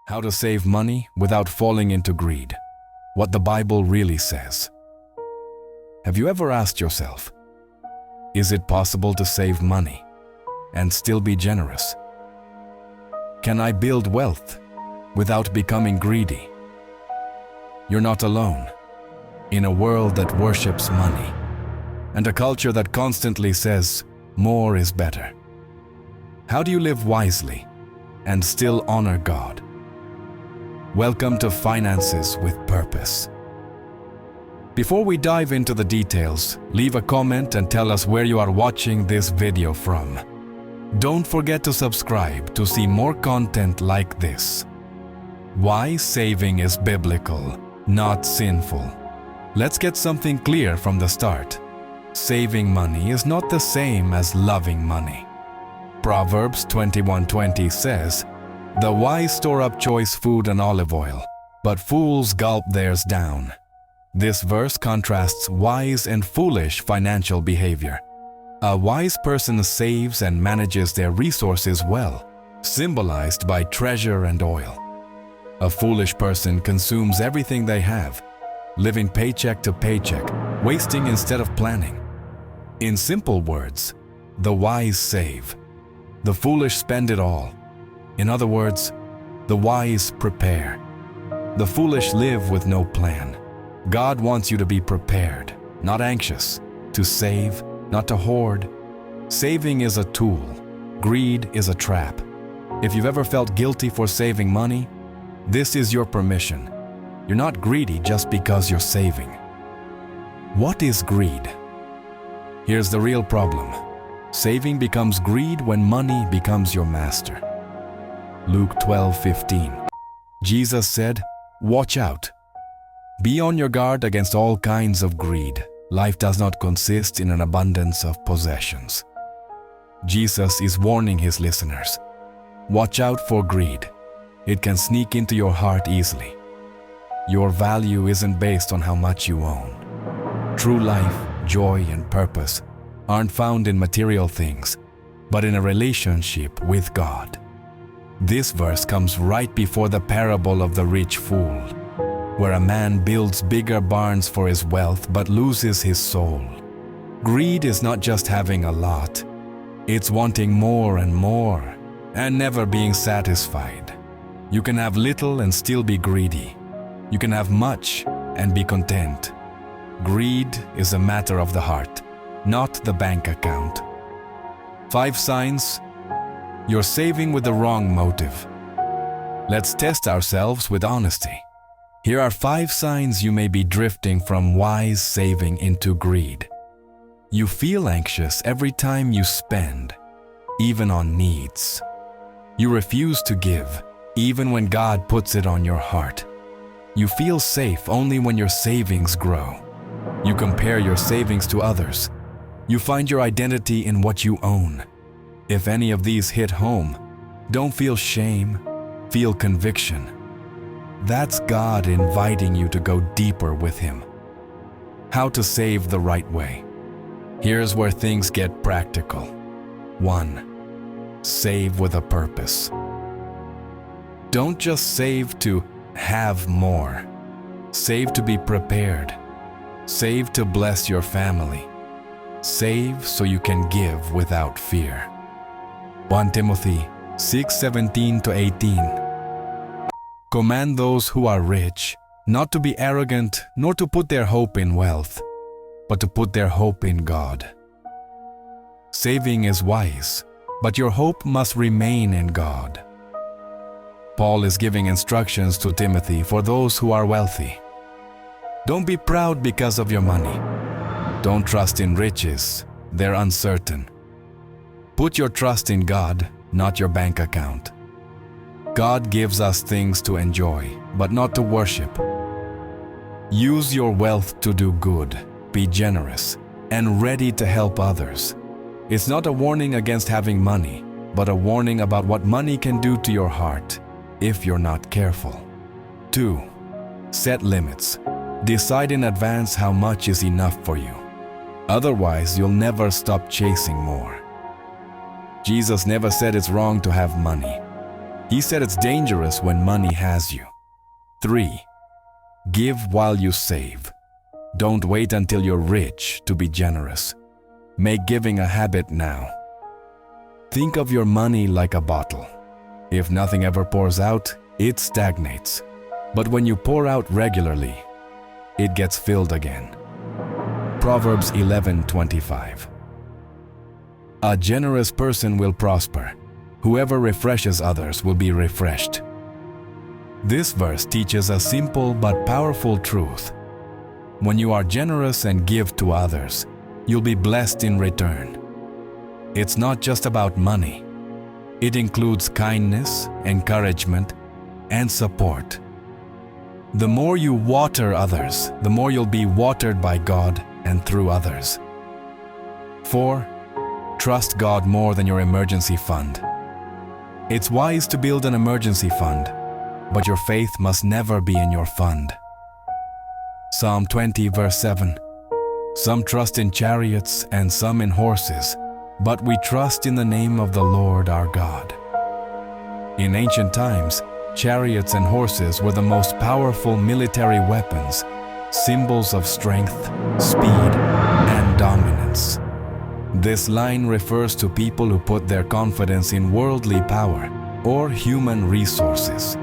How to save money without falling into greed. What the Bible really says. Have you ever asked yourself, is it possible to save money and still be generous? Can I build wealth without becoming greedy? You're not alone. In a world that worships money and a culture that constantly says more is better. How do you live wisely and still honor God? Welcome to Finances with Purpose. Before we dive into the details, leave a comment and tell us where you are watching this video from. Don't forget to subscribe to see more content like this. Why saving is biblical, not sinful. Let's get something clear from the start. Saving money is not the same as loving money. Proverbs 21:20 says, "The wise store up choice food and olive oil, but fools gulp theirs down." This verse contrasts wise and foolish financial behavior. A wise person saves and manages their resources well, symbolized by treasure and oil. A foolish person consumes everything they have, living paycheck to paycheck, wasting instead of planning. In simple words, the wise save. The foolish spend it all. In other words, the wise prepare. The foolish live with no plan. God wants you to be prepared, not anxious, to save, not to hoard. Saving is a tool. Greed is a trap. If you've ever felt guilty for saving money, this is your permission. You're not greedy just because you're saving. What is greed? Here's the real problem. Saving becomes greed when money becomes your master. Luke 12:15. Jesus said, "Watch out. Be on your guard against all kinds of greed. Life does not consist in an abundance of possessions." Jesus is warning his listeners. Watch out for greed. It can sneak into your heart easily. Your value isn't based on how much you own. True life, joy, and purpose aren't found in material things, but in a relationship with God. This verse comes right before the parable of the rich fool, where a man builds bigger barns for his wealth but loses his soul. Greed is not just having a lot. It's wanting more and more and never being satisfied. You can have little and still be greedy. You can have much and be content. Greed is a matter of the heart, not the bank account. 5 signs you're saving with the wrong motive. Let's test ourselves with honesty. Here are 5 signs you may be drifting from wise saving into greed. You feel anxious every time you spend, even on needs. You refuse to give, even when God puts it on your heart. You feel safe only when your savings grow. You compare your savings to others. You find your identity in what you own. If any of these hit home, don't feel shame, feel conviction. That's God inviting you to go deeper with Him. How to save the right way. Here's where things get practical. 1. Save with a purpose. Don't just save to have more. Save to be prepared. Save to bless your family. Save so you can give without fear. 1 Timothy 6:17-18. Command those who are rich not to be arrogant nor to put their hope in wealth, but to put their hope in God. Saving is wise, but your hope must remain in God. Paul is giving instructions to Timothy for those who are wealthy. Don't be proud because of your money. Don't trust in riches, they're uncertain. Put your trust in God, not your bank account. God gives us things to enjoy, but not to worship. Use your wealth to do good, be generous, and ready to help others. It's not a warning against having money, but a warning about what money can do to your heart if you're not careful. 2. Set limits. Decide in advance how much is enough for you. Otherwise, you'll never stop chasing more. Jesus never said it's wrong to have money. He said it's dangerous when money has you. 3. Give while you save. Don't wait until you're rich to be generous. Make giving a habit now. Think of your money like a bottle. If nothing ever pours out, it stagnates. But when you pour out regularly, it gets filled again. Proverbs 11:25. A generous person will prosper. Whoever refreshes others will be refreshed. This verse teaches a simple but powerful truth. When you are generous and give to others, you'll be blessed in return. It's not just about money. It includes kindness, encouragement, and support. The more you water others, the more you'll be watered by God and through others. 4. Trust God more than your emergency fund. It's wise to build an emergency fund, but your faith must never be in your fund. Psalm 20 verse 7. Some trust in chariots and some in horses, but we trust in the name of the Lord our God. In ancient times, chariots and horses were the most powerful military weapons, symbols of strength, speed, and dominance. This line refers to people who put their confidence in worldly power or human resources.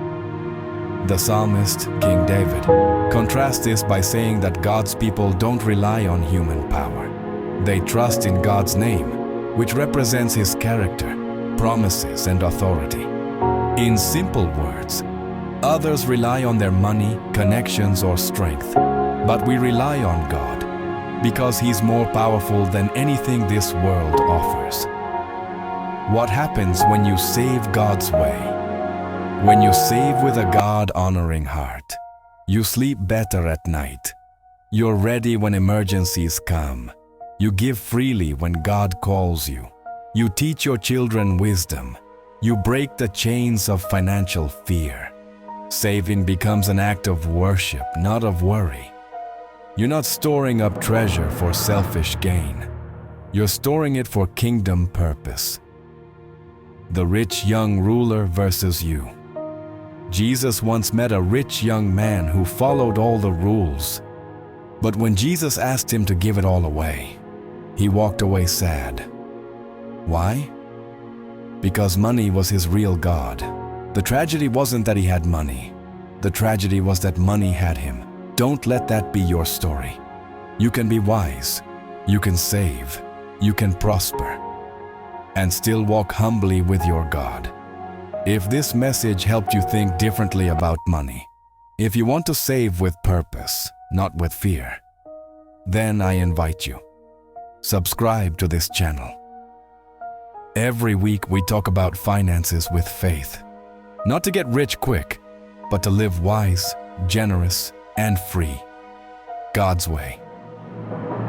The psalmist, King David, contrasts this by saying that God's people don't rely on human power. They trust in God's name, which represents His character, promises, and authority. In simple words, others rely on their money, connections, or strength, but we rely on God because He's more powerful than anything this world offers. What happens when you save God's way? When you save with a God-honoring heart, you sleep better at night. You're ready when emergencies come. You give freely when God calls you. You teach your children wisdom. You break the chains of financial fear. Saving becomes an act of worship, not of worry. You're not storing up treasure for selfish gain. You're storing it for kingdom purpose. The rich young ruler versus you. Jesus once met a rich young man who followed all the rules. But when Jesus asked him to give it all away, he walked away sad. Why? Because money was his real god. The tragedy wasn't that he had money. The tragedy was that money had him. Don't let that be your story. You can be wise. You can save. You can prosper. And still walk humbly with your God. If this message helped you think differently about money, if you want to save with purpose, not with fear, then I invite you. Subscribe to this channel. Every week we talk about finances with faith. Not to get rich quick, but to live wise, generous, and free. God's way.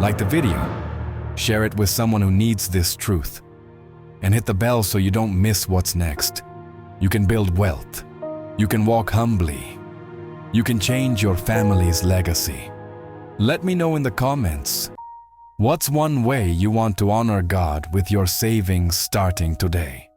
Like the video, share it with someone who needs this truth. And hit the bell so you don't miss what's next. You can build wealth. You can walk humbly. You can change your family's legacy. Let me know in the comments. What's one way you want to honor God with your savings starting today?